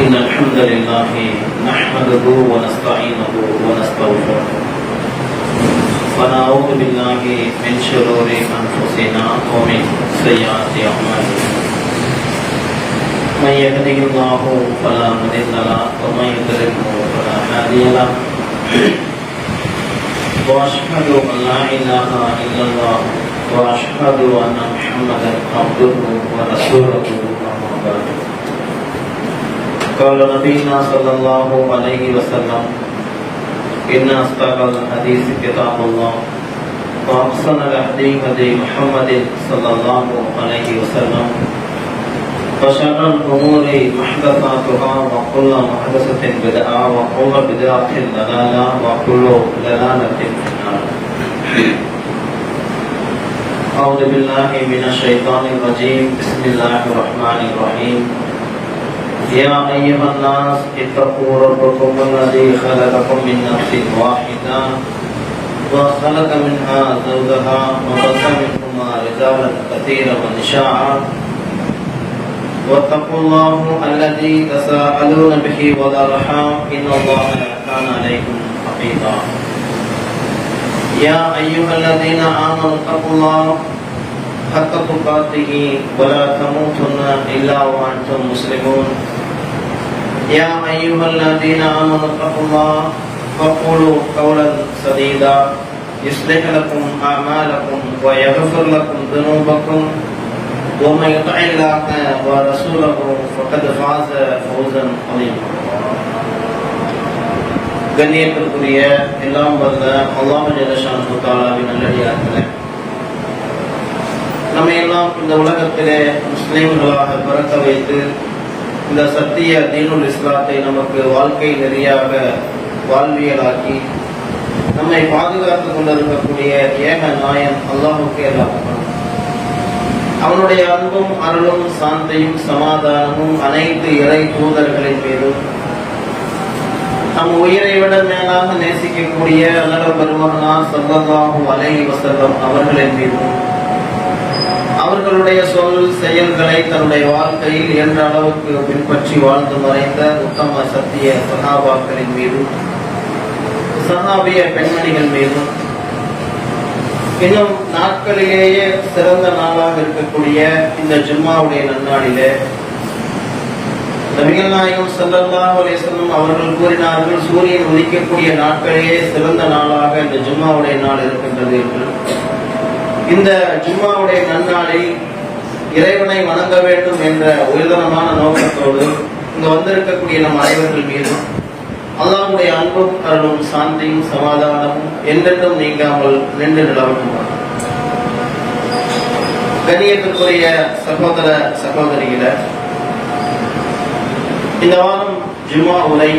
إن الحمد لله نحمده ونستعينه ونستغفره ونعوذ بالله من شرور أنفسنا ومن سيئات أعمالنا من يهده الله فلا مضل له ومن يضلل فلا هادي له وأشهد أن لا إله إلا الله وأشهد أن محمدا عبده ورسوله أما بعد قال نبينا صلى الله عليه وسلم إن أصدق الحديث كتاب الله وأحسن الهدي هدي محمد صلى الله عليه وسلم وشر الأمور محدثاتها وكل محدثة بدعة وكل بدعة ضلالة وكل ضلالة في النار. أعوذ بالله من الشيطان الرجيم. بسم الله الرحمن الرحيم. يا أيها الناس اتقوا ربكم الذي خلقكم من نفس واحدة وخلق منها زوجها وبث منهما رجالا كثيرا ونساء واتقوا الله الذي تساءلون به والأرحام إن الله كان عليكم رقيبا. يا أيها الذين آمنوا اتقوا الله حق تقاته ولا تموتن إلا وأنتم مسلمون. يا أيها الذين آمنوا اتقوا الله وقولوا قولا سديدا يصلح لكم أعمالكم ويغفر لكم ذنوبكم ومن يطع الله ورسوله فقد فاز فوزا عظيما. கண்ணியத்திற்குரிய எல்லாம் வல்ல அல்லாஹ் ஜல்ல ஷானஹு தஆலாவின் நல்லடியார்களே, நம்ம எல்லாம் இந்த உலகத்திலே முஸ்லிம்களாக பிறக்க வைத்து இந்த சத்திய தீனுல் இஸ்லாத்தை நமக்கு வாழ்க்கை நெறியாக வாழ்வியலாக்கி நம்மை பாதுகாத்துக் கொண்டிருக்கக்கூடிய ஏக நாயன் அல்லாஹுக்கு எல்லாம் அவனுடைய அன்பும் அருளும் சாந்தியும் சமாதானமும் அனைத்து இறை தூதர்களின் மீதும் நம் உயிரை விட மேலாக நேசிக்கக்கூடிய அன்னர் பெருமகனார் ஸல்லல்லாஹு அலைஹி வஸல்லம் அவர்களின் மீதும் அவர்களுடைய சொல் செயல்களை தன்னுடைய வாழ்க்கையில் என்ற அளவுக்கு பின்பற்றி வாழ்ந்து மறைந்த உத்தம சத்திய சஹாபாக்களின் மீதும் சஹாபிய பெண்மணிகள் மீதும் இன்னும் நாட்களிலேயே சிறந்த நாளாக இருக்கக்கூடிய இந்த ஜும்மாவுடைய நன்னாளிலே நபிகள் நாயகம் ஸல்லல்லாஹு அலைஹி வஸல்லம் அவர்கள் கூறினார்கள், சூரியன் உதிக்கக்கூடிய நாட்களிலேயே சிறந்த நாளாக இந்த ஜும்மாவுடைய நாள் இருக்கின்றது என்று. இந்த ஜும்மாவுடைய நன்னாளில் இறைவனை வணங்க வேண்டும் என்ற உயர்தரமான நோக்கத்தோடு இங்கு வந்திருக்கக்கூடிய நம் அனைவர்கள் மீதும் அல்லாஹ்வுடைய அன்பும் அருளும் சாந்தியும் சமாதானமும் என்றென்றும் நீங்காமல் நின்று நிலவட்டும். கண்ணியத்திற்குரிய சகோதர சகோதரிகளே, இந்த வாரம் ஜும்மா உரை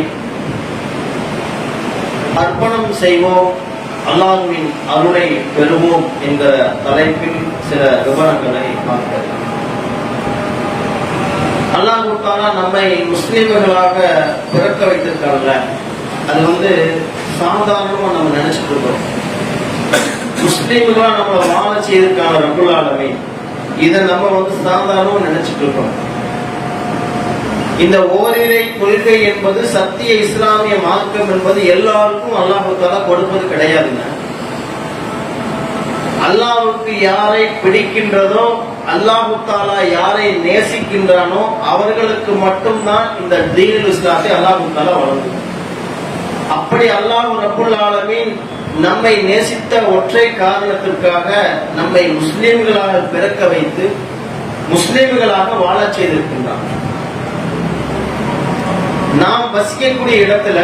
அர்ப்பணம் செய்வோம் அல்லாஹ்வின் அருளை பெறுவோம் என்ற தலைப்பில் சில விவரங்களை பார்க்கலாம். அல்லாஹ் தஆலா நம்மை முஸ்லிம்களாக பிறக்க வைத்திருக்காங்கல்ல, அது சாதாரணமா நம்ம நினைச்சிட்டு இருக்கோம். முஸ்லிம்களா நம்மளை வாழ செய்திருக்காங்க ரப்புல் ஆலமீன், இதை நம்ம சாதாரணமா நினைச்சிட்டு இருக்கோம். இந்த ஓரிரை கொள்கை என்பது சத்திய இஸ்லாமிய மார்க்கம் என்பது எல்லாருக்கும் அல்லாஹ் தஆலா கொடுப்பது கிடையாதுங்க. அல்லாஹ்வுக்கு யாரை பிடிக்கின்றதோ, அல்லாஹ் தஆலா யாரை நேசிக்கின்றானோ அவர்களுக்கு மட்டும்தான் இந்த தீனுல் இஸ்லாத்தை அல்லாஹ் தஆலா வழங்குகிறார். அப்படி அல்லாஹ் ரப்புல் ஆலமீன் நம்மை நேசித்த ஒற்றை காரணத்திற்காக நம்மை முஸ்லிம்களாக பிறக்க வைத்து முஸ்லிம்களாக வாழச் செய்திருக்கின்றான். நாம் வசிக்கக்கூடிய இடத்துல,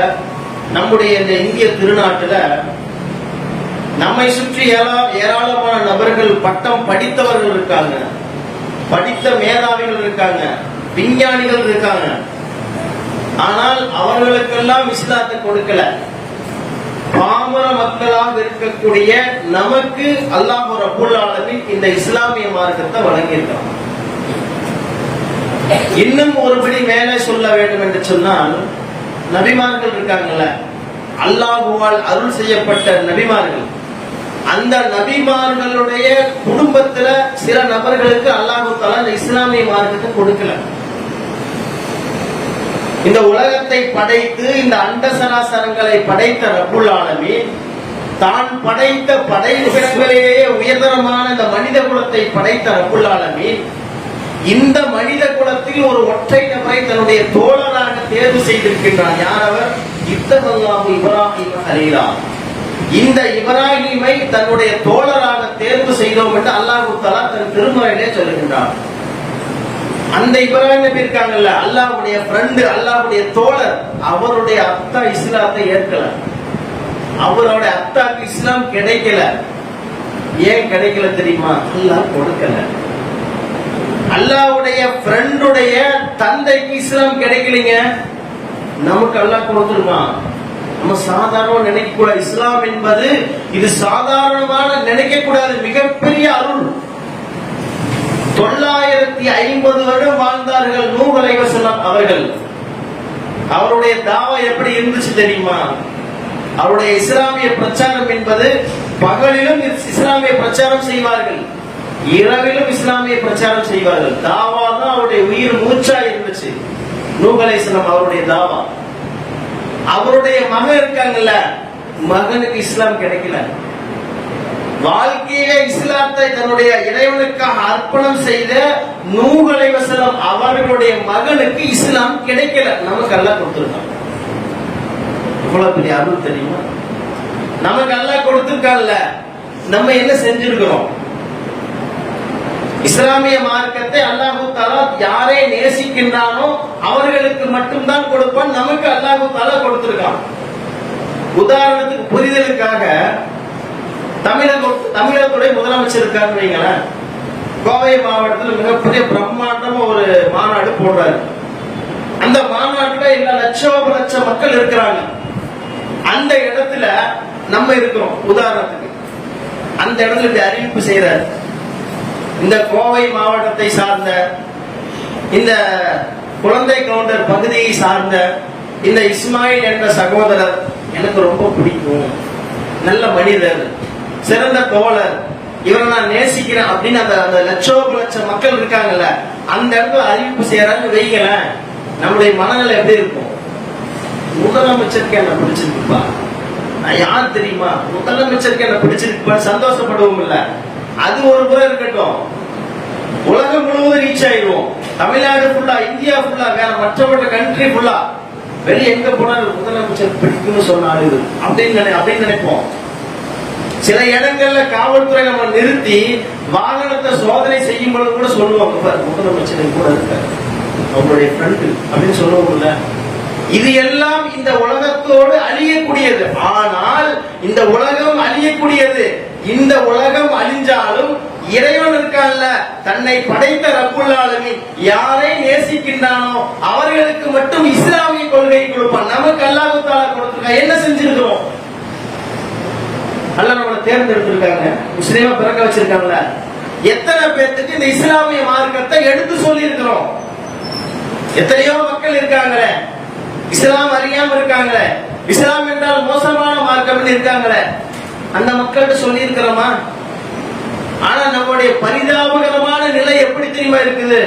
நம்முடைய இந்த இந்திய திருநாட்டுல நம்மை சுற்றி ஏராளமான நபர்கள், பட்டம் படித்தவர்கள் இருக்காங்க, படித்த மேதாவிகள் இருக்காங்க, விஞ்ஞானிகள் இருக்காங்க. ஆனால் அவர்களுக்கெல்லாம் இஸ்லாத்தை கொடுக்கல. பாமர மக்களாக இருக்கக்கூடிய நமக்கு அல்லாஹ் ரப்புல் ஆலமீன் இந்த இஸ்லாமிய மார்க்கத்தை வழங்கியிருக்கான். இன்னும் ஒருபடி மேலே சொல்ல வேண்டும் என்று சொன்னால், நபிமார்கள் இருக்காங்கல்ல, அல்லாஹ்வால் அருள் செய்யப்பட்ட நபிமார்கள், அந்த நபிமார்களுடைய குடும்பத்துல சில நபர்களுக்கு அல்லாஹ் தஆலா இந்த இஸ்லாமிய மார்க்கத்தை கொடுக்கல. இந்த உலகத்தை படைத்து இந்த அண்ட சராசரங்களை படைத்த ரப்புல் ஆலமீன் தான் படைத்த படைப்பினங்களிலேயே உயர்தரமான இந்த மனித குலத்தை படைத்த ரப்புல் ஆலமீன் இந்த மனித குலத்தில் ஒரு ஒற்றை நபரை தன்னுடைய தோழராக தேர்வு செய்திருக்கின்றார். யார் அவர்? இத்தல்லாஹு இப்ராஹீம கலீலா. இந்த இப்ராஹீமை தன்னுடைய தோழராக தேர்வு செய்தோம் என்று அல்லாஹ் தஆலா தன் திருமறையிலே சொல்லுகின்றார். அந்த இப்ராஹிம் நபி இருக்காங்கல்ல, அல்லாஹ்வுடைய ஃப்ரெண்ட், அல்லாஹ்வுடைய தோழர், அவருடைய அத்தா இஸ்லாத்தை ஏற்கல. அவருடைய அத்தாக்கு இஸ்லாம் கிடைக்கல. ஏன் கிடைக்கல தெரியுமா? அல்லாஹ் கொடுக்கல. அல்லாஹ்வுடைய ஃப்ரெண்டுடைய தந்தைக்கு இஸ்லாம் கிடைக்கலங்க, நமக்கு அல்லாஹ் கொடுத்திருக்கான். நம்ம சாதாரணமா நினைக்க கூடாது. இஸ்லாம் என்பது இது சாதாரணமான நினைக்க கூடாது, மிகப்பெரிய அருள். 950 வருடம் வாழ்ந்தார்கள் நூஹ் அலைஹிஸ்ஸலாம் அவர்கள். அவருடைய தாவா எப்படி இருந்துச்சு தெரியுமா? அவருடைய இஸ்லாமிய பிரச்சாரம் என்பது பகலிலும் இஸ்லாமிய பிரச்சாரம் செய்வார்கள், இரவிலும் இஸ்லாமிய பிரச்சாரம் செய்வார்கள். தாவா தான் அவருடைய உயிர் மூச்சா இருந்துச்சு. நூஹ் அலைஹிஸ்ஸலாம் அவருடைய தாவா. அவருடைய மகன் இருக்காங்கல்ல, மகனுக்கு இஸ்லாம் கிடைக்கல. வாழ்க்கையில இஸ்லாத்தை தன்னுடைய இறைவனுக்காக அர்ப்பணம் செய்த நூஹ் அலைஹிஸ்ஸலாம் அவர்களுடைய மகனுக்கு இஸ்லாம் கிடைக்கல. நமக்கு அல்லாஹ் கொடுத்திருக்கான். இவ்வளவு பெரிய அருள் தெரியுமா? நமக்கு அல்லாஹ் கொடுத்திருக்கான்ல, நம்ம என்ன செஞ்சிருக்கிறோம்? இஸ்லாமிய மார்க்கத்தை அல்லாஹு தஆலா யாரை நேசிக்கின்றானோ அவர்களுக்கு மட்டும்தான் கொடுப்பான். நமக்கு அல்லாஹு தஆலா கொடுத்திருக்கான். உதாரணத்துக்கு புரிதலுக்காக தமிழகத்துடைய முதலமைச்சர் இருக்காருன்னு வைங்களேன். கோவை மாவட்டத்தில் மிகப்பெரிய பிரம்மாண்டமா ஒரு மாநாடு போடுறாரு. அந்த மாநாட்டுல எல்லா லட்ச மக்கள் இருக்கிறாங்க. அந்த இடத்துல நம்ம இருக்கிறோம். உதாரணத்துக்கு அந்த இடத்துல இப்படி அறிவிப்பு செய்யறாரு. இந்த கோவை மாவட்டத்தை சார்ந்த, இந்த குழந்தை கவுண்டர் பகுதியை சார்ந்த இந்த இஸ்மாயில் என்ற சகோதரர் எனக்கு ரொம்ப பிடிக்கும், நல்ல மனிதர், சிறந்த தோழர், இவரை நான் நேசிக்கிறேன் அப்படின்னு அந்த லட்ச மக்கள் இருக்காங்கல்ல, அந்த இடத்துல அறிவிப்பு செய்யறாங்க வைங்களேன். நம்முடைய மனநிலை எப்படி இருக்கும்? முதலமைச்சருக்கு என்ன பிடிச்சிருக்குப்பா, நான் யார் தெரியுமா, முதலமைச்சருக்கு என்ன பிடிச்சிருக்குப்பா, சந்தோஷப்படுவோம் இல்ல? அது ஒரு முறை இருக்கட்டும், உலகம் முழுவதும் ரீச் ஆயிடுவோம். தமிழ்நாடு ஃபுல்லா, இந்தியா ஃபுல்லா, வேற மற்ற கண்ட்ரி ஃபுல்லா, வெளியே எங்க போனாலும் முதலமைச்சர் பிடிக்கும்னு சொன்னாரு அப்படின்னு நினைப்போம். சில இடங்கள்ல காவல்துறை நம்ம நிறுத்தி வாகனத்தை சோதனை செய்யும் பொழுது கூட சொல்லுவாங்க, முதலமைச்சர் கூட இருக்காரு, அவங்களுடைய ஃப்ரெண்டு அப்படின்னு சொல்லுவோம்ல. இது எல்லாம் இந்த உலகத்தோடு அழியக்கூடியது. ஆனால் இந்த உலகம் அழியக்கூடியது. இந்த உலகம் அழிஞ்சாலும் இறைவன் இருக்கான்ல, தன்னை படைத்த ரப்புல் ஆலமீன் யாரை நேசிக்கின்றானோ அவர்களுக்கு மட்டும் இஸ்லாமிய கொள்கையை கொடுப்பான். நமக்கு அல்லாஹ் தஆலா கொடுத்திருக்கான். என்ன செஞ்சிருக்கிறோம்? அல்லாஹ் நம்மளை தேர்ந்தெடுத்திருக்காங்க, முஸ்லீமா பிறக்க வச்சிருக்காங்கல்ல. எத்தனை பேருக்கு இந்த இஸ்லாமிய மார்க்கத்தை எடுத்து சொல்லி இருக்கிறோம்? எத்தனையோ மக்கள் இருக்காங்களே, இஸ்லாம் அறியாம இருக்காங்களே, இஸ்லாம் என்றால் மோசமான மார்க்கம் இருக்காங்களே, அந்த மக்கள்கிட்ட சொல்லி இருக்கிறோமா? ஆனா நம்முடைய பரிதாபகரமான நிலை எப்படி தெரியுமா இருக்குது?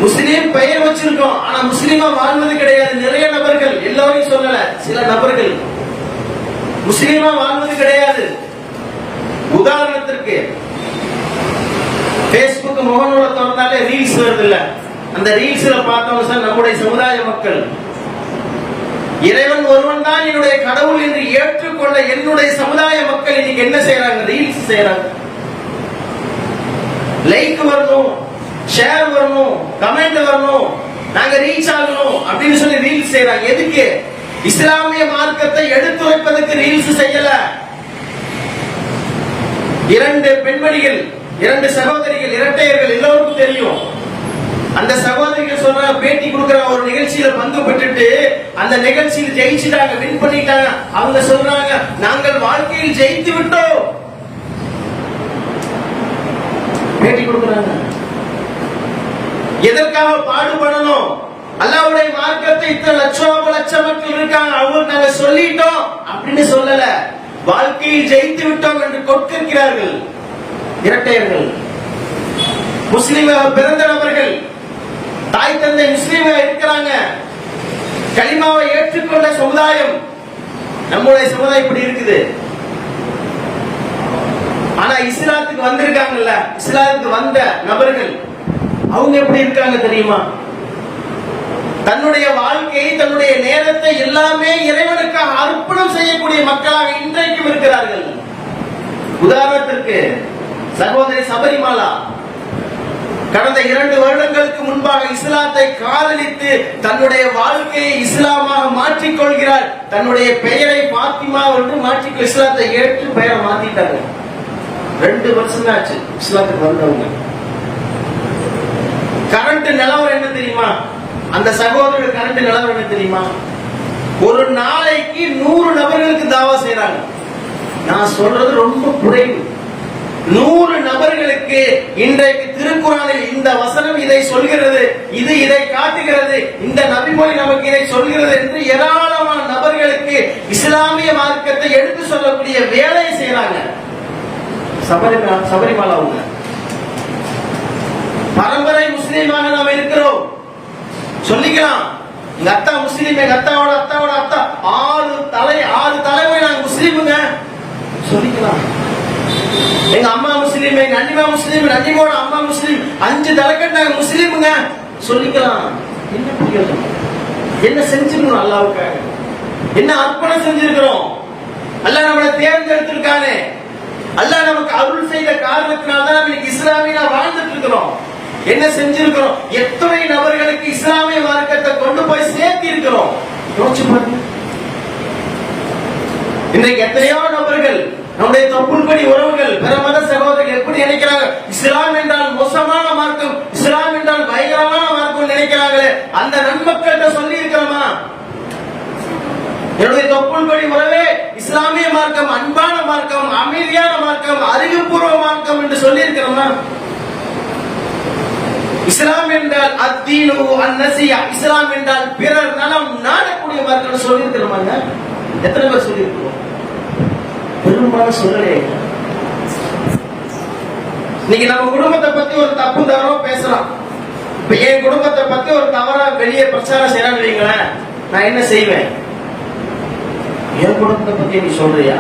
முஸ்லீம் பெயர் வச்சிருக்கோம், ஆனா முஸ்லீமா வாழ்வது கிடையாது. நிறைய நபர்கள், எல்லாரையும் சொல்லல, சில நபர்கள் முஸ்லீமா வாழ்வது கிடையாது. உதாரணத்திற்கு Facebook முகநூல திறந்தாலே ரீல்ஸ் வருது இல்ல, அந்த ரீல்ஸ்ல பார்த்தோம் சார், நம்முடைய சமுதாய மக்கள் இறைவன் ஒருவன் தான் என்னுடைய கடவுள் என்று ஏற்றுக்கொள்ள என்னுடைய சமுதாய மக்கள் இன்னைக்கு என்ன செய்யறாங்க? ரீல்ஸ் செய்யறாங்க. லைக் வரணும், ஷேர் வரணும், கமெண்ட் வரணும், நாங்க ரீச் ஆகணும் அப்படின்னு சொல்லி ரீல்ஸ் செய்யறாங்க. எதுக்கு? இஸ்லாமிய மார்க்கத்தை எடுத்துரைப்பதற்கு ரீல்ஸ் செய்யல. 2 பெண்மணிகள், 2 சகோதரிகள், இரட்டையர்கள், எல்லோருக்கும் தெரியும். அந்த சகோதரிகள் சொல்ற பேட்டி கொடுக்கிற ஒரு நிகழ்ச்சியில பங்கு பெற்றுட்டு அந்த நிகழ்ச்சியில் ஜெயிச்சுட்டாங்க, வின் பண்ணிட்டாங்க. அவங்க சொல்றாங்க, நாங்கள் வாழ்க்கையில் ஜெயித்து விட்டோம். பேட்டி கொடுக்கிறாங்க. எதற்காக பாடுபடணும்? அல்லாஹ்வுடைய மார்க்கத்தை இத்தனை லட்ச மக்கள் இருக்காங்க, அவங்க நாங்க சொல்லிட்டோம் அப்படின்னு சொல்லல, வாழ்க்கையில் ஜெயித்து விட்டோம் என்று கொட்கிறார்கள் இரட்டையர்கள். முஸ்லிமாக பிறந்த நபர்கள், தாய் தந்தை முஸ்லீமாக இருக்கிறாங்க, சமுதாயம். நம்முடைய சமுதாயம் இப்படி இருக்குது. ஆனா இஸ்லாத்துக்கு வந்திருக்காங்கல்ல, இஸ்லாத்துக்கு வந்த நபர்கள் அவங்க எப்படி இருக்காங்க தெரியுமா? தன்னுடைய வாழ்க்கையை, தன்னுடைய நேரத்தை எல்லாமே இறைவனுக்காக அர்ப்பணம் செய்யக்கூடிய மக்களாக இன்றைக்கும் இருக்கிறார்கள். உதாரணத்திற்கு சகோதரி சபரிமாலா கடந்த 2 வருடங்களுக்கு முன்பாக இஸ்லாத்தை காதலித்து தன்னுடைய வாழ்க்கையை இஸ்லாமாக மாற்றிக்கொள்கிறார். தன்னுடைய பெயரை பாத்திமா என்று மாற்றிக்கொள் இஸ்லாத்தை ஏற்று பெயரை மாத்திட்டாங்க. 2 வருஷம் ஆச்சு இஸ்லாத்துக்கு வந்தவங்க. கரண்ட் நிலவரம் என்ன தெரியுமா? அந்த சகோதரர் கரண்ட் நிலவரம் என்ன தெரியுமா? ஒரு நாளைக்கு 100 நபர்களுக்கு தாவா செய்றாங்க. நான் சொல்றது ரொம்ப குறைவு. 100 நபர்களுக்கு இன்றைக்கு திருக்குறானில் இந்த வசனம் இதை சொல்கிறது, இது இதை காட்டுகிறது, இந்த நபிமொழி நமக்கு இதை சொல்கிறது என்று ஏராளமான நபர்களுக்கு இஸ்லாமிய மார்க்கத்தை எடுத்து சொல்லக்கூடிய வேலையை செய்யறாங்க. சபரிமாலா அவங்க பரம்பரை முஸ்லீமாக நாம் இருக்கிறோம் சொல்லிக்கலாம். எங்க அத்தா முஸ்லீம், எங்க அத்தாவோட அத்தாவோட அத்தா 6 தலைமுறை நாங்க முஸ்லீமுங்க சொல்லிக்கலாம். எங்க அம்மா முஸ்லீம், எங்க அண்ணிமா முஸ்லீம், அண்ணிமோட அம்மா முஸ்லீம், 5 தலைக்கட்டு நாங்க முஸ்லீமுங்க சொல்லிக்கலாம். என்ன புரியும்? என்ன செஞ்சிருக்கணும்? அல்லாஹ்வுக்காக என்ன அர்ப்பணம் செஞ்சிருக்கிறோம்? அல்லாஹ் நம்மளை தேர்ந்தெடுத்திருக்கானே, அல்லாஹ் நமக்கு அருள் செய்த காரணத்தினால்தான் இன்னைக்கு இஸ்லாமியா வாழ்ந்துட்டு இருக்கிறோம். என்ன செஞ்சிருக்கிறோம்? எத்தனை நபர்களுக்கு இஸ்லாமிய மார்க்கத்தை கொண்டு போய் சேர்த்தி இருக்கிறோம்? யோசிச்சு பாருங்க. இன்றைக்கு எத்தனையோ நபர்கள், நம்முடைய தொப்புள்கொடி உறவுகள், பிற மத சகோதரர்கள் எப்படி நினைக்கிறாங்க? இஸ்லாம் என்றால் மோசமான மார்க்கம், இஸ்லாம் என்றால் பயங்கரமான மார்க்கம் நினைக்கிறாங்களே, அந்த நன்மக்கள்கிட்ட சொல்லி இருக்கிறோமா? என்னுடைய தொப்புள்கொடி உறவே இஸ்லாமிய மார்க்கம் அன்பான மார்க்கம், அமைதியான மார்க்கம், அறிவுபூர்வ மார்க்கம் என்று சொல்லி இருக்கிறோமா? இஸ்லாம் என்றால் அத்தீனு அந்நசியா, இஸ்லாம் என்றால் பிறர் நலம் நாடக்கூடிய மார்க்கம் சொல்லி இருக்கிறோமாங்க? எத்தனை பேர் சொல்லி இருக்கிறோம்? பெரும்பாலும் சொல்லலே. இன்னைக்கு நம்ம குடும்பத்தை பத்தி ஒரு தப்பு தவறோ பேசலாம். இப்ப என் குடும்பத்தை பத்தி ஒரு தவறா வெளியே பிரச்சாரம் செய்யறான்னு வைங்களேன், நான் என்ன செய்வேன்? என் குடும்பத்தை பத்தி நீ சொல்றியா,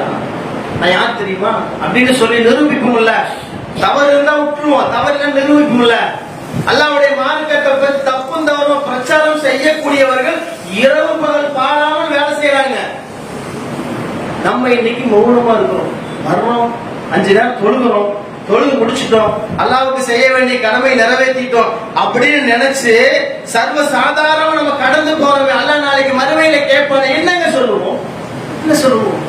நான் யார் தெரியுமா அப்படின்னு சொல்லி நிரூபிப்போம்ல. தவறு இருந்தா விட்டுருவோம், தவறு நிரூபிப்போம்ல. அல்லாஹ்வுடைய மார்க்கத்தை பத்தி தப்பும் தவறும் பிரச்சாரம் செய்யக்கூடியவர்கள் இரவு பகல் பாராமல் வேலை செய்யறாங்க. நம்ம இன்னைக்கு மௌனமா இருக்கிறோம். வர்றோம், 5 நேரம் தொழுகிறோம், தொழுது முடிச்சிட்டோம், அல்லாஹ்வுக்கு செய்ய வேண்டிய கடமை நிறைவேற்றிட்டோம் அப்படின்னு நினைச்சு சர்வ சாதாரணமா நம்ம கடந்து போறோம். அல்லாஹ் நாளைக்கு மறுமையில கேட்பாங்க, என்னங்க சொல்லுவோம்? என்ன சொல்லுவோம்?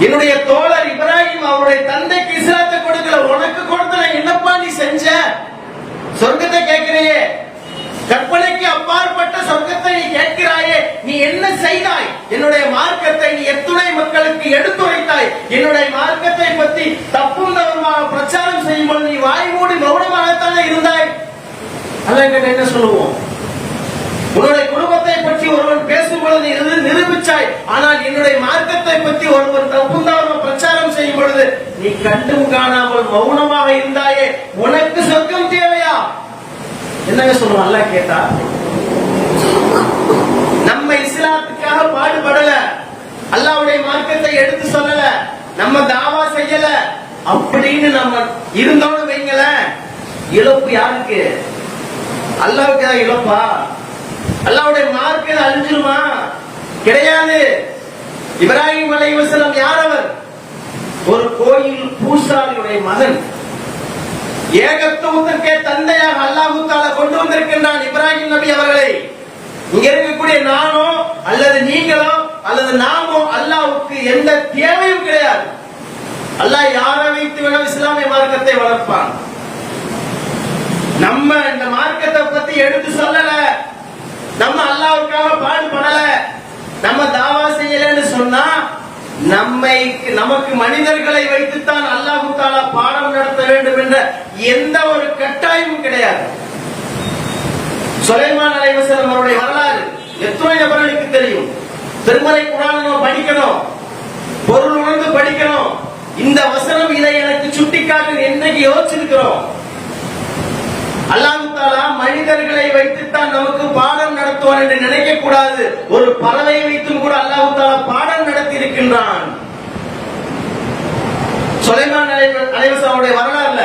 என்னுடைய தோழர் இப்ராஹிம் அவருடைய தந்தைக்கு இஸ்லாத்தை கொடுக்கல, உனக்கு கொடுத்தல, என்னப்பா நீ செஞ்ச? சொர்க்கத்தை கேட்கிறையே, கற்பனைக்கு அப்பாற்பட்ட சொர்க்கத்தை நீ கேட்கிறாயே, நீ என்ன செய்தாய்? என்னுடைய மார்க்கத்தை நீ எத்துணை மக்களுக்கு எடுத்துரைத்தாய்? என்னுடைய மார்க்கத்தை பற்றி தப்பும் தவறுமாக பிரச்சாரம் செய்யும்போது நீ வாய் மூடி மௌனமாகத்தானே இருந்தாய்? அல்லாஹ் என்ன சொல்லுவோம்? உன்னுடைய குடும்பத்தை பற்றி ஒருவன் பேசும்பொழுது நீ நிரூபிச்சாய், ஆனால் என்னுடைய மார்க்கத்தை பற்றி ஒருவன் தப்பும் தவறுமாக பிரச்சாரம் செய்யும் பொழுது நீ கண்டும் காணாமல் மௌனமாக இருந்தாயே, உனக்கு சொர்க்கம் தேவையா? என்னங்க சொல்லுவோம்? அல்லாஹ் கேட்டா நம்ம இஸ்லாத்துக்காக பாடுபடல, அல்லாஹ்வுடைய மார்க்கத்தை எடுத்து சொல்லல, நம்ம தாவா செய்யல அப்படின்னு நம்ம இருந்தோம்னு வைங்களேன், இழப்பு யாருக்கு? அல்லாஹ்வுக்கு தான் இழப்பா? அல்லாஹ்வுடைய மார்க்கம் அழிஞ்சிருமா? கிடையாது. இப்ராஹிம் அலைஹிஸ்ஸலாம் யார்? அவர் ஒரு கோயில் பூசாரியுடைய மகன். ஏகத்துவத்திற்கே தந்தையாக அல்லாஹ் தஆலா கொண்டு வந்திருக்கின்றான் இப்ராஹிம் நபி அவர்களை. இங்க இருக்கக்கூடிய நானோ அல்லது நீங்களோ அல்லது நாமோ அல்லாஹ்வுக்கு எந்த தேவையும் கிடையாது. அல்லாஹ் யாரை வைத்து வேணாலும் இஸ்லாமிய மார்க்கத்தை வளர்ப்பான். நம்ம இந்த மார்க்கத்தை பத்தி எடுத்து சொல்லல, நம்ம அல்லாஹ்வுக்காக பாடுபடல, நம்ம தாவா செய்யலன்னு சொன்னா நமக்கு மனிதர்களை வைத்துத்தான் அல்லாஹ் தஆலா பாடம் நடத்த வேண்டும் என்ற எந்த ஒரு கட்டாயமும் கிடையாது. சுலைமான் அலைஹிஸ்ஸலாம் அவருடைய வரலாறு எத்தனை நபர்களுக்கு தெரியும்? திருமறை குர்ஆனை நம்ம படிக்கணும், பொருள் உணர்ந்து படிக்கணும். இந்த வசனம் இதை எனக்கு சுட்டிக்காட்டு என்னைக்கு யோசிச்சிருக்கிறோம்? அல்லாஹ் தஆலா மனிதர்களை வைத்துத்தான் நமக்கு பாடம் நடத்த படைத்தவன் என்று நினைக்க கூடாது. ஒரு பறவையை வைத்தும் கூட அல்லாஹ் தஆலா பாடம் நடத்தி இருக்கின்றான். சுலைமான் அலைஹிஸ்ஸலாமுடைய வரலாறுல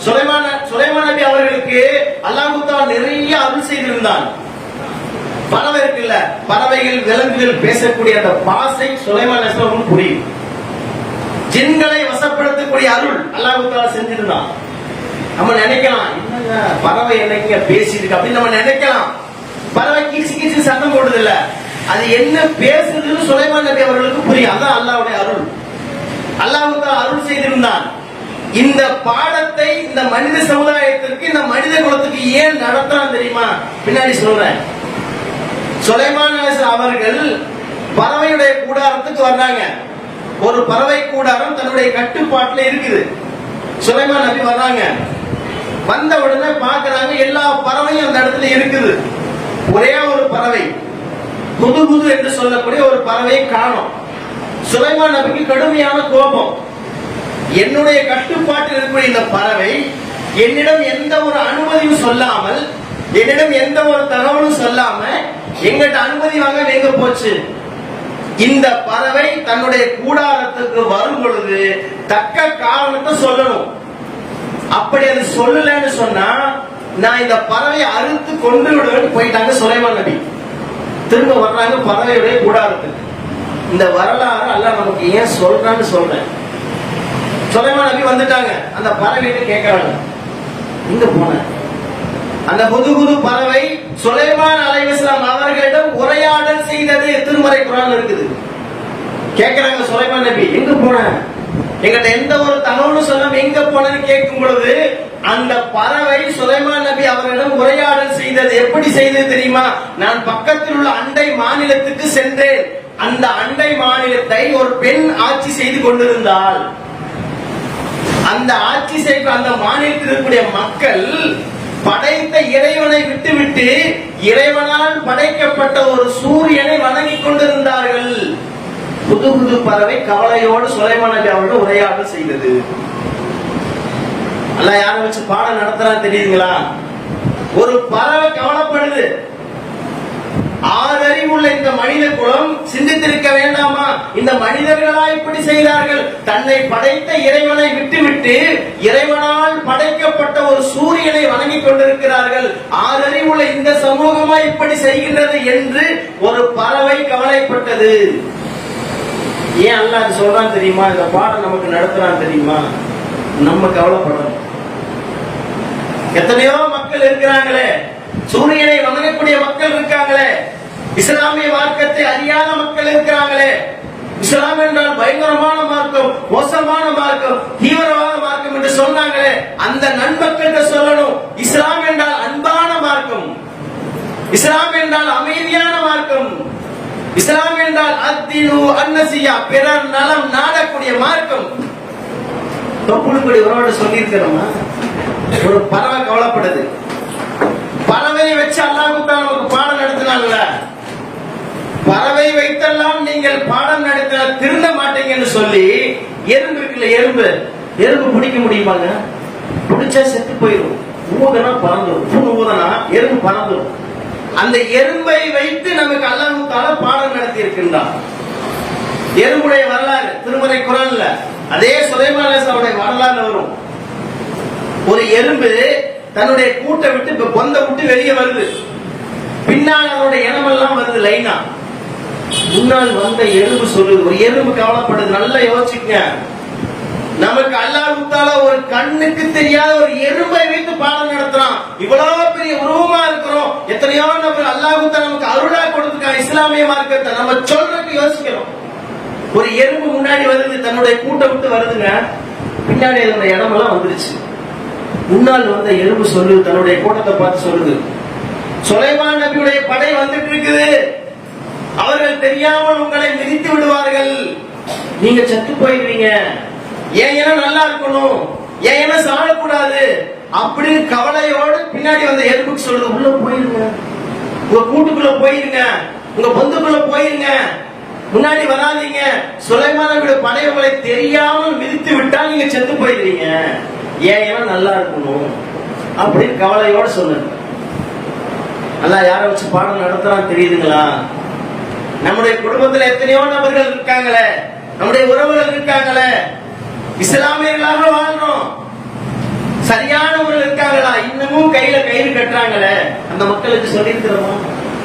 சுலைமான் நபி அவர்களுக்கு அல்லாஹ் தஆலா நிறைய அருள் செய்திருந்தான். பறவை இருக்குல்ல, பறவைகள் விலங்குகள் பேசக்கூடிய அந்த பாசை சுலைமான் அலைஹிஸ்ஸலாமுக்கு புரியும். ஜின்களை வசப்படுத்தக்கூடிய அருள் அல்லாஹ் தஆலா செஞ்சிருந்தான். நம்ம நினைக்கலாம், என்னங்க பறவை என்னங்க பேசிருக்கு அப்படின்னு நம்ம நினைக்கலாம். பறவை கீச்சு கீச்சு சத்தம் போடுது இல்ல, அது என்ன பேசுதுன்னு சுலைமான் நபி அவர்களுக்கு புரியும். அதான் அல்லாஹ்வுடைய அருள். அல்லாஹ் தஆலா அருள் செய்திருந்தான். இந்த பாடத்தை இந்த மனித சமுதாயத்திற்கு, இந்த மனித குலத்துக்கு ஏன் நடத்தான் தெரியுமா? பின்னாடி சொல்றேன். சுலைமான் அலைஹிஸ்ஸலாம் அவர்கள் பறவையுடைய கூடாரத்துக்கு வர்றாங்க. ஒரு பறவை கூடாரம் தன்னுடைய கட்டுப்பாட்டுல இருக்குது. சுலைமான் நபி வர்றாங்க. வந்த உடனே பாக்குறாங்க, எல்லா பறவையும் அந்த இடத்துல இருக்குது. ஒரே ஒரு பறவை, குது என்று சொல்லக்கூடிய ஒரு பறவையை காணோம். சுலைமான் நபிக்கு கடுமையான கோபம். என்னுடைய கட்டுப்பாட்டில் இருக்கக்கூடிய இந்த பறவை என்னிடம் எந்த ஒரு அனுமதியும் சொல்லாமல், என்னிடம் எந்த ஒரு தகவலும் சொல்லாம எங்கிட்ட அனுமதி வாங்க எங்க போச்சு? இந்த பறவை தன்னுடைய கூடாரத்துக்கு வரும் பொழுது தக்க காரணத்தை சொல்லணும். அப்படி அது சொல்லலன்னு சொன்னா நான் இந்த பறவையை அறுத்து கொண்டு விடுவேன்னு போயிட்டாங்க சுலைமான் நபி. திரும்ப வர்றாங்க பறவையுடைய கூடாரத்துக்கு. இந்த வரலாறு அல்லாஹ் நமக்கு ஏன் சொல்றான்னு சொல்றேன். சுலைமான் நபி வந்துட்டாங்க. அந்த பறவையை கேட்கறாங்க, எங்க போன? அந்த புது பறவை சுலைமான் அலைஹிஸ்ஸலாம் அவர்களிடம் உரையாடல் செய்தது திருமறை குர்ஆன்ல இருக்குது. கேட்கறாங்க சுலைமான் நபி, எங்க போன? எங்கிட்ட எந்த ஒரு தகவலும் சொல்லாம எங்க போனன்னு கேட்கும் பொழுது அந்த பறவை சுலைமான் நபி அவர்களிடம் உரையாடல் செய்தது. எப்படி செய்தது தெரியுமா? நான் பக்கத்தில் உள்ள அண்டை மாநிலத்துக்கு சென்றேன். அந்த அண்டை மாநிலத்தை ஒரு பெண் ஆட்சி செய்து கொண்டிருந்தாள். அந்த ஆட்சி செய்த அந்த மாநிலத்தில் இருக்கக்கூடிய மக்கள் படைத்த இறைவனை விட்டுவிட்டு இறைவனால் படைக்கப்பட்ட ஒரு சூரியனை வணங்கிக் கொண்டிருந்தார்கள். புது பறவை கவலையோடு சுலைமான் நபி அவர்கள் உரையாடல் செய்தது. அல்லாஹ் யாரை வச்சு பாடம் நடத்துறான்னு தெரியுங்களா? ஒரு பறவை கவலைப்படுது. 6 அறிவுள்ள இந்த மனித குலம் சிந்தித்திருக்க வேண்டாமா? இந்த மனிதர்களா இப்படி செய்தார்கள். தன்னை படைத்த இறைவனை விட்டுவிட்டு இறைவனால் படைக்கப்பட்ட ஒரு சூரியனை வணங்கிக் கொண்டிருக்கிறார்கள். 6 அறிவுள்ள இந்த சமூகமா இப்படி செய்கின்றது என்று ஒரு பறவை கவலைப்பட்டது. ஏன் அல்லாஹ் சொல்றான் தெரியுமா? இந்த பாடம் நமக்கு நடத்துறான் தெரியுமா? நம்ம கவலைப்படணும். எத்தனையோ மக்கள் இருக்கிறாங்களே, சூரியனை வணங்கக்கூடிய மக்கள் இருக்காங்களே, இஸ்லாமிய மார்க்கத்தை அறியாத மக்கள் இருக்கிறாங்களே. இஸ்லாம் என்றால் பயங்கரமான மார்க்கம், மோசமான மார்க்கம், தீவிரவாத மார்க்கம் என்று சொன்னாங்களே, அந்த நன்மக்கள் சொல்லணும், இஸ்லாம் என்றால் அன்பான மார்க்கம், இஸ்லாம் என்றால் அமைதியான மார்க்கம், இஸ்லாம் என்றால் அத்தினு அன்னசியா, பிறர் நலம் நாடக்கூடிய மார்க்கம். தொப்புளுக்குடி உறவோடு சொல்லி இருக்கிறோமா? ஒரு பறவை கவலைப்படுது. பறவையை வச்சு அல்லாஹ் நமக்கு பாடம் நடத்தினாங்கல்ல, பறவை வைத்தெல்லாம் நீங்கள் பாடம் நடத்த திருந்த மாட்டீங்கன்னு சொல்லி எறும்பு இருக்குல்ல, எறும்பு பிடிக்க முடியுமாங்க? பிடிச்சா செத்து போயிடும். ஊதனா பறந்துடும், ஊதனா எறும்பு பறந்துடும். அந்த எறும்பை வைத்து நமக்கு அல்லாஹ் தஆலா பாடம் நடத்தி இருக்கின்றார். எறும்புடைய வரலாறு திருமறை குர்ஆன்ல அதே சுலைமான் அலைஹிஸ்ஸலாமுடைய வரலாறுல வரும். ஒரு எறும்பு தன்னுடைய கூட்டை விட்டு பொந்த விட்டு வெளியே வருது. பின்னால் அதனுடைய இனமெல்லாம் வருது லைனா. முன்னால் வந்த எறும்பு சொல்லுது, ஒரு எறும்பு கவலைப்படுது. நல்லா யோசிச்சுங்க, நமக்கு அல்லாஹ் தஆலா ஒரு கண்ணுக்கு தெரியாத ஒரு எறும்பை வைத்து பாடம் நடத்துறான். இவ்வளவு பெரிய உருவமா இருக்கிறோம், எத்தனையோ நம்ம அல்லாஹ் தஆலா நமக்கு அருளா கொடுத்துருக்கான் இஸ்லாமிய மார்க்கத்தை. நம்ம சொல்றதுக்கு யோசிக்கணும். ஒரு எறும்பு முன்னாடி வருது, தன்னுடைய கூட்டை விட்டு வருதுங்க. பின்னாடி அதனுடைய இடமெல்லாம் வந்துருச்சு. முன்னால் வந்த எறும்பு சொல்லுது, தன்னுடைய கூட்டத்தை பார்த்து சொல்லுது, சுலைமான் நபியுடைய படை வந்துட்டு இருக்குது, அவர்கள் தெரியாமல் உங்களை மிதித்து விடுவார்கள், நீங்க செத்து போயிடுவீங்க, ஏன் நல்லா இருக்கணும், ஏன் சாழக்கூடாது அப்படின்னு கவலையோடு பின்னாடி வந்த எறும்புக்கு சொல்லுது, உள்ள போயிருங்க, உங்க கூட்டுக்குள்ள போயிருங்க, உங்க பொந்துக்குள்ள போயிருங்க, முன்னாடி வராதீங்க, சுலைமான் நபியுடைய படை உங்களை தெரியாமல் மிதித்து விட்டால் நீங்க செத்து போயிடுவீங்க, ஏன் நல்லா இருக்கணும் அப்படின்னு கவலையோடு சொன்னது. அல்லாஹ் யாரை வச்சு பாடம் நடத்துறான்னு தெரியுதுங்களா? நம்முடைய குடும்பத்துல எத்தனையோ நபர்கள் இருக்காங்களே, நம்முடைய உறவுகள் இருக்காங்களே, இஸ்லாமியர்களாக வாழ்றோம், சரியானவர்கள் இருக்காங்களா, இன்னமும் கையில கயிறு கட்டுறாங்களே, அந்த மக்களுக்கு சொல்லியிருக்கிறோமா?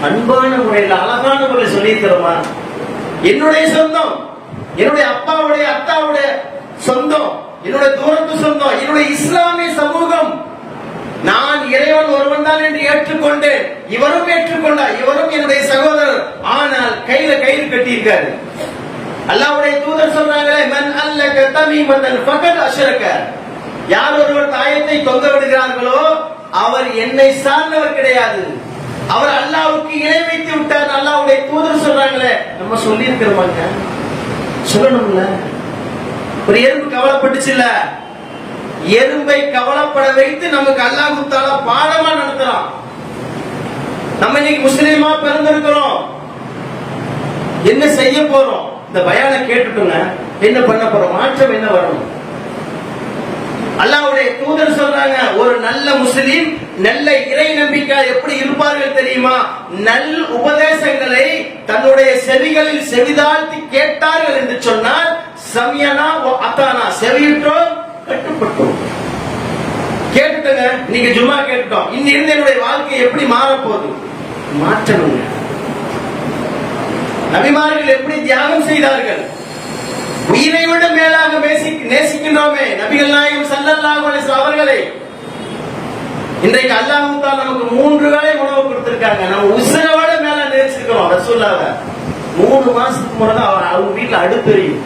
அன்பான முறையில் அழகான முறையில் சொல்லியிருக்கிறோமா? என்னுடைய சொந்தம், என்னுடைய அப்பாவுடைய அத்தாவுடைய சொந்தம், என்னுடைய தூரத்து சொந்தம், என்னுடைய இஸ்லாமிய சமூகம், நான் இறைவன் ஒருவன் தான் என்று ஏற்றுக்கொண்டேன், இவரும் ஏற்றுக்கொண்டார், இவரும் என்னுடைய சகோதரர். ஆனால் கையில கயிறு கட்டியிருக்காரு. அல்லாஹ்வுடைய தூதர் சொன்னாங்களே, மன் அல்லக தமீமத்தன் ஃபகத் அஷ்ரக, யார் ஒருவர் தாயத்தை தொங்க விடுகிறார்களோ அவர் என்னை சார்ந்தவர் கிடையாது, அவர் அல்லாஹ்வுக்கு இணை வைத்து விட்டார். அல்லாஹ்வுடைய தூதர் சொல்றாங்களே, நம்ம சொல்லி இருக்கிறோமாங்க? சொல்லணும்ல. ஒரு எறும்பு கவலைப்பட்டுச்சு இல்ல, எறும்பை கவலைப்பட வைத்து நமக்கு அல்லாஹ் தஆலா பாடமா நடத்துறான். நம்ம இன்னைக்கு முஸ்லிமா பிறந்திருக்கிறோம், என்ன செய்ய போறோம்? இந்த பயானை கேட்டுட்டுங்க என்ன பண்ண போறோம்? மாற்றம் என்ன வரணும்? அல்லாஹ்வுடைய தூதர் சொல்றாங்க, ஒரு நல்ல முஸ்லிம், நல்ல இறை நம்பிக்கை எப்படி இருப்பார்கள் தெரியுமா? நல் உபதேசங்களை தன்னுடைய செவிகளில் செவிதாழ்த்தி கேட்டார்கள் என்று சொன்னால், சமியனா வ அத்தானா, செவியிட்டோம் கட்டுப்பட்டோம். கேட்டுட்டுங்க, நீங்க ஜும்மா கேட்டுட்டோம், இன்னிருந்து என்னுடைய வாழ்க்கை எப்படி மாறப்போகுது? மாற்றணுங்க. நபிமார்கள் எப்படி தியாகம் செய்தார்கள், உயிரை விட மேலாக நேசிக்கின்றோமே நபிகள் நாயகம் ஸல்லல்லாஹு அலைஹி வஸல்லம் அவர்களை. இன்றைக்கு அல்லாஹ் தஆலா நமக்கு 3 வேளை உணவு கொடுத்திருக்காங்க, நம்ம உசுரை விட மேல நேசிக்கிறோம் ரசூலுல்லாஹ். 3 மாசத்துக்கு முறை அவங்க வீட்டுல அடுப்பு எரியும்.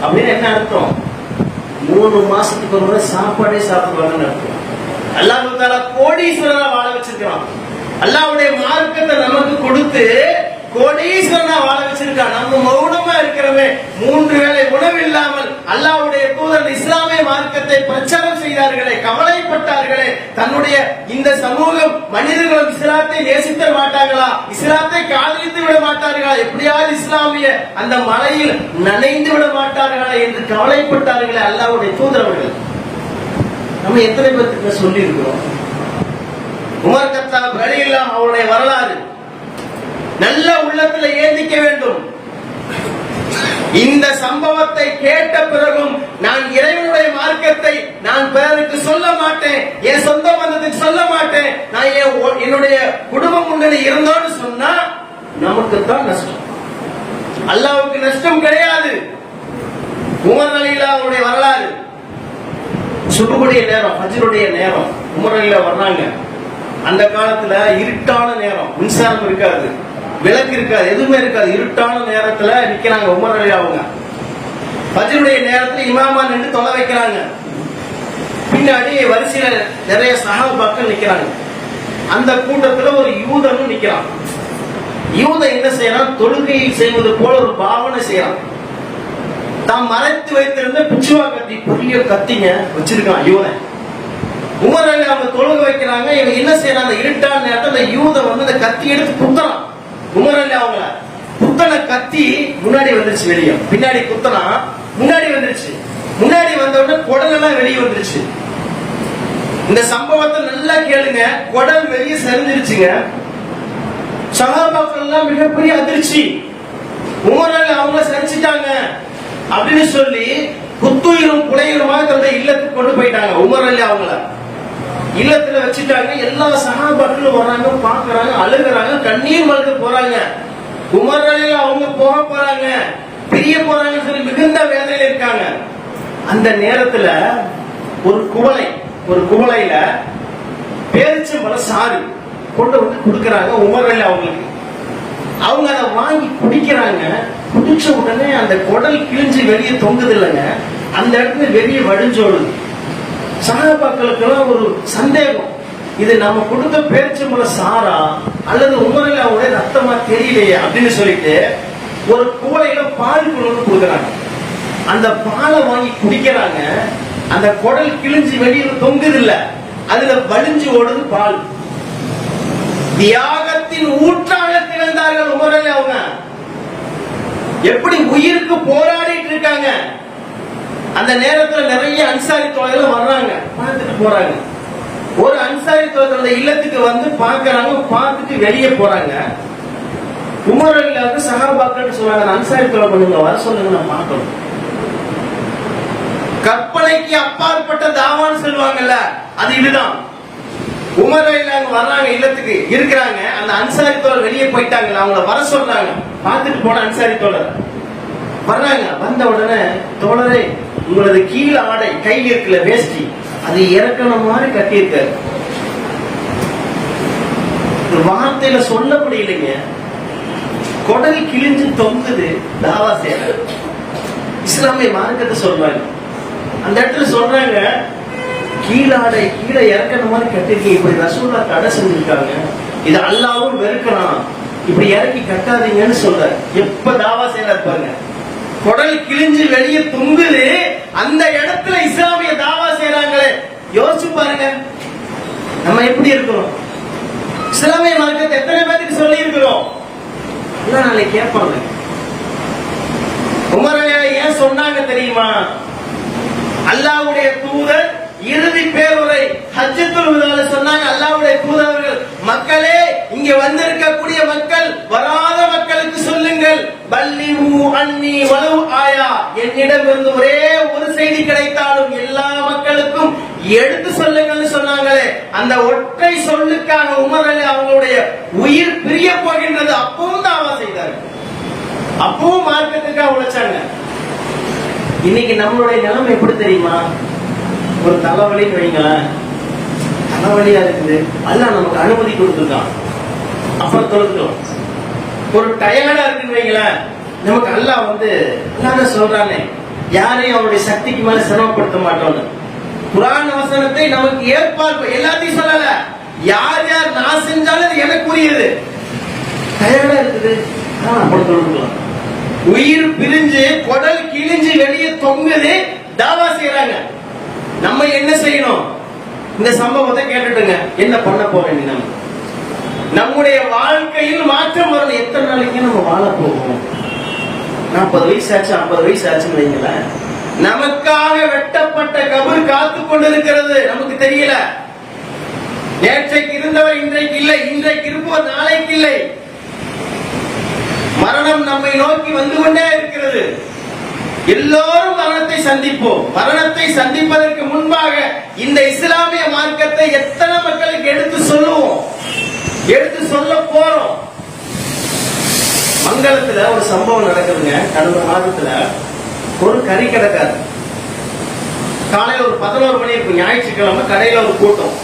அப்படின்னு என்ன அர்த்தம்? 3 மாசத்துக்கு ஒரு முறை சாப்பாடே சாப்பிடுவாங்கன்னு அர்த்தம். அல்லாஹ் தஆலா கோடீஸ்வரனா வாழ வச்சிருக்கான். அல்லாஹ்வுடைய மார்க்கத்தை நமக்கு கொடுத்து கோடீஸ்வரனா வாழ வச்சிருக்கான். நம்ம மௌனமா இருக்கிறவே, 3 வேளை உணவு இல்லாமல் அல்லாஹ்வுடைய தூதர் இஸ்லாமிய மார்க்கத்தை பிரச்சாரம் செய்தார்களே, கவலைப்பட்டார்களே, தன்னுடைய இந்த சமூகம் மனிதர்கள் இஸ்லாத்தை நேசித்த மாட்டார்களா, இஸ்லாத்தை காதலித்து விட மாட்டார்களா, எப்படியாவது இஸ்லாமிய அந்த மலையில் நனைந்து விட மாட்டார்களா என்று கவலைப்பட்டார்களே அல்லாஹ்வுடைய தூதர் அவர்கள். நம்ம எத்தனை பேருக்கு சொல்லி இருக்கிறோம்? உமர் கத்தாப் ரலியல்லாஹு அவருடைய வரலாறு நல்ல உள்ளத்துல ஏந்திக்க வேண்டும். இந்த சம்பவத்தை கேட்ட பிறகும் நான் இறைவனுடைய மார்க்கத்தை நான் பிறருக்கு சொல்ல மாட்டேன், என் சொந்த பந்தத்துக்கு சொல்ல மாட்டேன், நான் என்னுடைய குடும்பம் முன்னணி இருந்தோன்னு சொன்னா நமக்கு தான் நஷ்டம், அல்லாஹ்வுக்கு நஷ்டம் கிடையாது. உமர் ரலியல்லாஹு அவருடைய வரலாறு, சுபுடைய நேரம், ஃபஜ்ருடைய நேரம், உமர் ரலியல்லாஹு வர்றாங்க. அந்த காலத்துல இருட்டான நேரம், மின்சாரம் இருக்காது, விளக்கு இருக்காது, எதுவுமே இருக்காது, இருட்டான நேரத்துல நிக்கிறாங்க உமர் ரலியல்லாஹு அவங்க. ஃபஜ்ருடைய நேரத்துல இமாமா நின்று தொலை வைக்கிறாங்க. பின்னாடி வரிசையில நிறைய சஹாபாக்கள் நிக்கிறாங்க. அந்த கூட்டத்துல ஒரு யூதனும் நிக்கிறான். யூதன் என்ன செய்யறான்? தொழுகை செய்வது போல ஒரு பாவனை செய்யறான். தாம் மறைத்து வைத்திருந்த பிச்சுவா கத்தி, பெரிய கத்திங்க வச்சிருக்கான் யூதன். உமர் ரலியல்லாஹு அவங்க தொழுகை வைக்கிறாங்க. இவன் என்ன செய்யறான்? அந்த இருட்டான நேரத்துல அந்த யூதன் வந்து அந்த கத்தி எடுத்து குத்துறான். உமர் ரலியல்லாஹு அவங்கள குத்தன கத்தி முன்னாடி வந்துருச்சு, வெளியே. பின்னாடி குத்தனா முன்னாடி வந்துருச்சு. முன்னாடி வந்த உடனே குடல் எல்லாம் வெளியே வந்துருச்சு. இந்த சம்பவத்தை நல்லா கேளுங்க. குடல் வெளியே சரிஞ்சிருச்சுங்க. சஹாபாக்கள் எல்லாம் மிகப்பெரிய அதிர்ச்சி. உமர் ரலியல்லாஹு அவங்கள சரிச்சிட்டாங்க அப்படின்னு சொல்லி குத்துயிரும் புலையுருமா தன்னுடைய இல்லத்துக்கு கொண்டு போயிட்டாங்க. உமர் ரலியல்லாஹு அவங்கள இல்லத்துல வச்சுட்டாங்க. எல்லா சஹாபாக்களும் வர்றாங்க, பாக்குறாங்க, அழுகுறாங்க, கண்ணீர் மல்க போறாங்க. உமர் ரலியல்லாஹு அவங்க போக போறாங்க, பிரிய போறாங்கன்னு சொல்லி மிகுந்த வேதனையில இருக்காங்க. அந்த நேரத்துல ஒரு குவளையில பேரிச்சம்பழ சாறு கொண்டு வந்து கொடுக்கறாங்க உமர் ரலியல்லாஹு அவங்களுக்கு. அவங்க அதை வாங்கி குடிக்கிறாங்க. குடிச்ச உடனே அந்த குடல் கிழிஞ்சு வெளியே தொங்குது இல்லைங்க, அந்த இடத்துல வெளியே வடிஞ்சோடுது. சஹாபாக்களுக்கெல்லாம் ஒரு சந்தேகம், இது நம்ம கொடுத்த பேரிச்சம்பழ சாரா அல்லது உமர் ரலியல்லாஹு அவருடைய ரத்தமா தெரியலையே அப்படின்னு சொல்லிட்டு ஒரு குவளையில பால் கொண்டு வந்து கொடுக்கறாங்க. அந்த பாலை வாங்கி குடிக்கிறாங்க. அந்த குடல் கிழிஞ்சு வெளியே தொங்குது இல்ல, அதுல வடிஞ்சு ஓடுது பால். தியாகத்தின் ஊற்றாக திகழ்ந்தார்கள் உமர் ரலியல்லாஹு அவங்க. எப்படி உயிருக்கு போராடிட்டு இருக்காங்க. அந்த நேரத்துல நிறைய அன்சாரி தோழர்கள் வர்றாங்க, பார்த்துட்டு போறாங்க. ஒரு அன்சாரி தோழருடைய இல்லத்துக்கு வந்து பார்க்கறாங்க, பார்த்துட்டு வெளியே போறாங்க. உமர் ரலியல்லாஹு சஹாபாக்கள் சொல்றாங்க, அன்சாரி தோழர் பண்ணுங்க, வர சொல்லுங்க, நான் பார்க்கணும். கற்பனைக்கு அப்பாற்பட்ட தாவான்னு சொல்லுவாங்கல்ல, அது இதுதான். உமர் ரலியல்லாஹு வர்றாங்க, இல்லத்துக்கு இருக்கிறாங்க. அந்த அன்சாரி தோழர் வெளியே போயிட்டாங்க, அவங்கள வர சொல்றாங்க. பார்த்துட்டு போன அன்சாரி தோழர் வர்றாங்க. வந்த உடனே, தோழரே உங்களது கீழ ஆடை கையில் இருக்குல்ல வேஷ்டி, அது இறக்கணும் மாதிரி கட்டியிருக்காரு. வார்த்தையில சொல்ல முடியலைங்க. குடல் கிழிஞ்சு தொங்குது. தாவா செய்யற இஸ்லாமிய மார்க்கத்தை சொல்றாங்க. அந்த இடத்துல சொல்றாங்க, கீழாடை கீழே இறக்கணும் மாதிரி கட்டிருக்கீங்க, இப்படி ரசூலுல்லாஹ் தடை செஞ்சிருக்காங்க, இது அல்லாஹ்வும் வெறுக்கிறான், இப்படி இறக்கி கட்டாதீங்கன்னு சொல்ற. எப்ப தாவா செய்யறாரு பாருங்க, குடல் கிழிஞ்சு வெளியே தொங்குது. அந்த இடத்துல இஸ்லாமிய தாவா செய்யறாங்களே, யோசிச்சு பாருங்க நம்ம எப்படி இருக்கிறோம். இஸ்லாமிய மார்க்கத்தை எத்தனை பேருக்கு சொல்லி இருக்கிறோம். நாளைக்கு கேட்பாங்க, உமர் ரலியல்லாஹு ஏன் சொன்னாங்க தெரியுமா? அல்லாஹ்வுடைய தூதர் இறுதி பேருரை ஹஜ்ஜத்துல் வதால சொன்னாங்க. அல்லாஹ்வுடைய தூதர்கள், மக்களே, இங்க வந்திருக்கக்கூடிய மக்கள், வராத மக்களுக்கு சொல்லுங்கள், பல்லிஹு அன்னி வலவ் ஆயா, என்னிடமிருந்து ஒரே ஒரு செய்தி கிடைத்தாலும் எல்லா மக்களுக்கும் எடுத்து சொல்லுங்கள்னு சொன்னாங்களே. அந்த ஒற்றை சொல்லுக்காக உமர் அலி அவங்களுடைய உயிர் பிரிய போகின்றது. அப்பவும் தாவா செய்தார்கள், அப்பவும் மார்க்கத்துக்காக உழைச்சாங்க. இன்னைக்கு நம்மளுடைய நிலைமை எப்படி தெரியுமா? ஒரு தலைவலின்னு வைங்களேன், தலைவலியா இருக்குது, அல்லாஹ் நமக்கு அனுமதி கொடுத்துருக்கான், அப்புறம் தொழுகிறோம். ஒரு டயர்டா இருக்குன்னு வைங்களேன், நமக்கு அல்லாஹ் அல்லாஹ் சொல்றானே, யாரையும் அவருடைய சக்திக்கு மேல சிரமப்படுத்த மாட்டோம்னு. குர்ஆன் வசனத்தை நமக்கு ஏற்பாடு எல்லாத்தையும் சொல்லல, யார் யார் நான் செஞ்சாலும் அது எனக்குரியது. டயர்டா இருக்குது, அப்புறம் தொழுகிறோம். உயிர் பிரிஞ்சு குடல் கிழிஞ்சு வெளியே தொங்குது, தாவா செய்யறாங்க. நம்ம என்ன செய்யணும்? இந்த சம்பவத்தை கேட்டுட்டுங்க, என்ன பண்ண போறேன்? நம்முடைய வாழ்க்கையில் மாற்றம் வரணும். எத்தனை நாளைக்கு நம்ம வாழ போவோம்? 40 வயசு ஆச்சு, 50 வயசு ஆச்சுன்னு வைங்களேன், நமக்காக வெட்டப்பட்ட கபர் காத்து கொண்டிருக்கிறது. நமக்கு தெரியல. நேற்றைக்கு இருந்தவர் இன்றைக்கு இல்லை, இன்றைக்கு இருப்பவர் நாளைக்கு இல்லை. மரணம் நம்மை நோக்கி வந்து கொண்டே இருக்கிறது. எல்லோரும் மரணத்தை சந்திப்போம். மரணத்தை சந்திப்பதற்கு முன்பாக இந்த இஸ்லாமிய மார்க்கத்தை எத்தனை மக்களுக்கு எடுத்து சொல்லுவோம், எடுத்து சொல்ல போறோம். மங்களத்துல ஒரு சம்பவம் நடக்குதுங்க. கடந்த மாதத்துல ஒரு கறி கடைக்காரு, காலையில ஒரு 11 மணி இருக்கும், ஞாயிற்றுக்கிழமை, கடையில ஒரு கூட்டம்.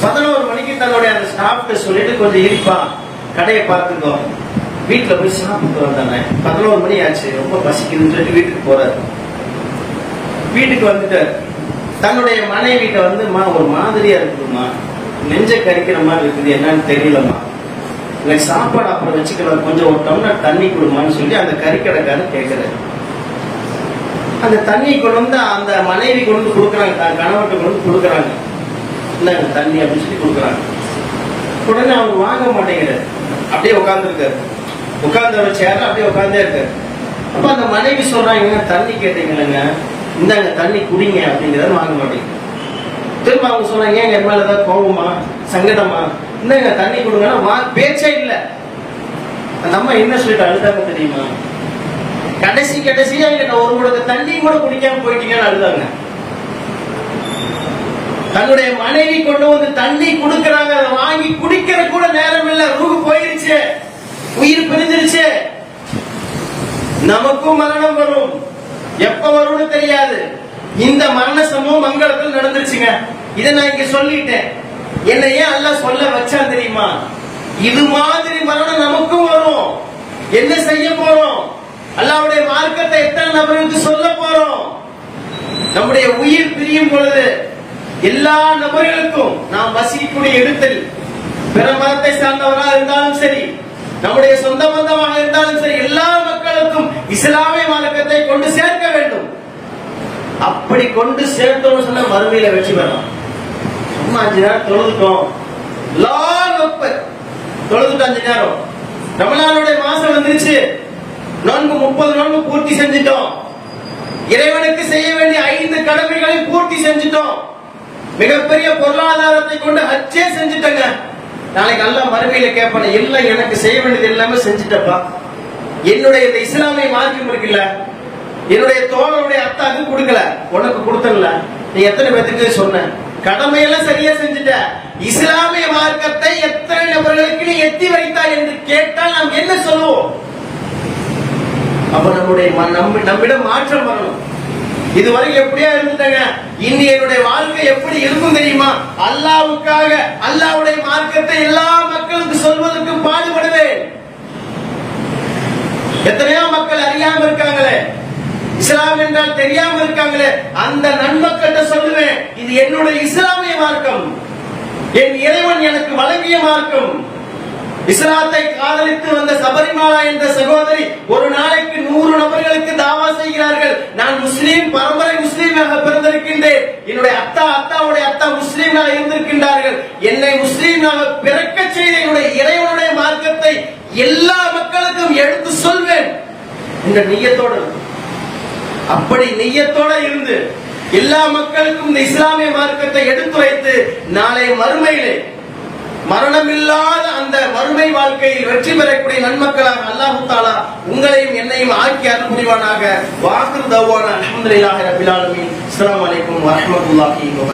11 மணிக்கு தன்னுடைய அந்த ஸ்டாஃப்ட சொல்லிட்டு, கொஞ்சம் இருப்பா, கடையை பார்த்துக்கோ, வீட்டுல போய் சாப்பிட்டு வந்தானே. 11 மணி ஆச்சு, ரொம்ப பசிக்குதுன்னு சொல்லி வீட்டுக்கு போறாரு. வீட்டுக்கு வந்துட்டார். தன்னுடைய மனைவிட்ட மா, ஒரு மாதிரியா இருக்குதுமா, நெஞ்ச கறிக்கிற மாதிரி இருக்குது, என்னன்னு தெரியலமா, எனக்கு சாப்பாடு அப்புறம் வச்சுக்கலாம், கொஞ்சம் ஒரு டம்ளர் தண்ணி கொடுமான்னு சொல்லி அந்த கறிக்கடைக்காரர் கேட்கிறாரு. அந்த தண்ணி கொண்டு அந்த மனைவி கொண்டு கொடுக்குறாங்க, தான் கணவர்கிட்ட கொண்டு கொடுக்குறாங்க. இல்ல தண்ணி அப்படின்னு சொல்லி கொடுக்குறாங்க. உடனே அவங்க வாங்க மாட்டேங்கிறார், அப்படியே உட்கார்ந்துருக்காரு. உட்கார்ந்த சேர்ல அப்படியே உட்கார்ந்தே இருக்காரு. அப்ப அந்த மனைவி சொல்றாங்க, தண்ணி கேட்டீங்களங்க, இந்தாங்க தண்ணி குடிங்க அப்படிங்கிறத வாங்க மாட்டேங்க. திரும்ப அவங்க சொன்னாங்க, என் மேல ஏதாவது கோபமா, சங்கடமா, இந்தாங்க தண்ணி கொடுங்கன்னா பேச்சே இல்ல. அந்த அம்மா என்ன சொல்லிட்டு அழுதாங்க தெரியுமா? கடைசியா எங்க ஒரு முடக்கு தண்ணி கூட குடிக்காம போயிட்டீங்கன்னு அழுதாங்க. தன்னுடைய மனைவி கொண்டு வந்து தண்ணி கொடுக்கறாங்க, அதை வாங்கி குடிக்கிற கூட நேரம் இல்ல, ரூஹு போயிருச்சு, உயிர் பிரிஞ்சிருச்சு. நமக்கும் மரணம் வரும், எப்ப வரும்னு தெரியாது. இந்த மரண சம்பவம் மங்களத்தில் நடந்துருச்சுங்க. இதை நான் இங்க சொல்லிட்டேன். என்ன ஏன் அல்லாஹ் சொல்ல வச்சான் தெரியுமா? இது மாதிரி மரணம் நமக்கும் வரும். என்ன செய்ய போறோம்? அல்லாஹ்வுடைய மார்க்கத்தை எத்தனை நபருக்கு சொல்ல போறோம்? நம்முடைய உயிர் பிரியும் பொழுது எல்லா நபர்களுக்கும், நாம் வசிக்கக்கூடிய இடத்தில் பிற மதத்தை சார்ந்தவராக இருந்தாலும் சரி, நம்முடைய சொந்த பந்தமாக இருந்தாலும் சரி, எல்லா மக்களுக்கும் இஸ்லாமிய மார்க்கத்தை கொண்டு சேர்க்க வேண்டும். அப்படி கொண்டு சேர்த்தோம்னு சொன்னா மறுமையில வெற்றி பெறலாம். சும்மா 5 நேரம் தொழுதுட்டோம், தொழுதுட்டு 5 நேரம், ரமலானுடைய மாசம் வந்துருச்சு, நோன்பு 30 நோன்பு பூர்த்தி செஞ்சிட்டோம், இறைவனுக்கு செய்ய வேண்டிய 5 கடமைகளை பூர்த்தி செஞ்சிட்டோம், மிகப்பெரிய பொருளாதாரத்தை கொண்டு ஹஜ்ஜே செஞ்சுட்டங்க. நாளைக்கு அல்லாஹ் மறுமையில கேட்பான, எல்லாம் எனக்கு செய்ய வேண்டியது எல்லாமே செஞ்சுட்டப்பா, என்னுடைய இந்த இஸ்லாமிய மார்க்கம் இருக்குல்ல, என்னுடைய தோழனுடைய அத்தாக்கு கொடுக்கல, உனக்கு கொடுத்தல, நீ எத்தனை பேத்துக்கு சொன்ன, கடமையெல்லாம் சரியா செஞ்சுட்ட, இஸ்லாமிய மார்க்கத்தை எத்தனை நபர்களுக்கு நீ எத்தி வைத்தாய் என்று கேட்டால் நாம் என்ன சொல்லுவோம்? அப்ப நம்மிடம் மாற்றம் வரணும். இதுவரை எப்படியா இருந்துட்டாங்க, இனி என்னுடைய வாழ்க்கை எப்படி இருக்கும் தெரியுமா? அல்லாஹ்வுக்காக அல்லாஹ்வுடைய மார்க்கத்தை எல்லா மக்களுக்கு சொல்வதற்கு பாடுபடுவேன். எத்தனையோ மக்கள் அறியாம இருக்காங்களே, இஸ்லாம் என்றால் தெரியாம இருக்காங்களே, அந்த நன்மக்கிட்ட சொல்லுவேன், இது என்னுடைய இஸ்லாமிய மார்க்கம், என் இறைவன் எனக்கு வழங்கிய மார்க்கம். இஸ்லாத்தை காதலித்து வந்த சபரிமாலா என்ற சகோதரி ஒரு நாளைக்கு 100 நபர்களுக்கு தாவா செய்கிறார்கள். நான் முஸ்லீம், பரம்பரை முஸ்லீமாக பிறந்திருக்கின்றேன், என்னுடைய அத்தாவுடைய அத்தா முஸ்லீமாக இருந்திருக்கின்றார்கள், என்னை முஸ்லீமாக பிறக்க செய்த என்னுடைய இறைவனுடைய மார்க்கத்தை எல்லா மக்களுக்கும் எடுத்து சொல்வேன் என்ற நிய்யத்தோடு, அப்படி நிய்யத்தோட இருந்து எல்லா மக்களுக்கும் இந்த இஸ்லாமிய மார்க்கத்தை எடுத்துரைத்து நாளை மறுமையிலே மரணமில்லாத அந்த மறுமை வாழ்க்கையில் வெற்றி பெறக்கூடிய நன்மக்களாக அல்லாஹ் தஆலா உங்களையும் என்னையும் ஆக்கி அருள் புரிவானாக. வாகிர் தஅவானா அல்ஹம்துலில்லாஹி ரப்பில் ஆலமீன். அஸ்ஸலாமு அலைக்கும் வரஹ்மத்துல்லாஹி வபரகாத்துஹு.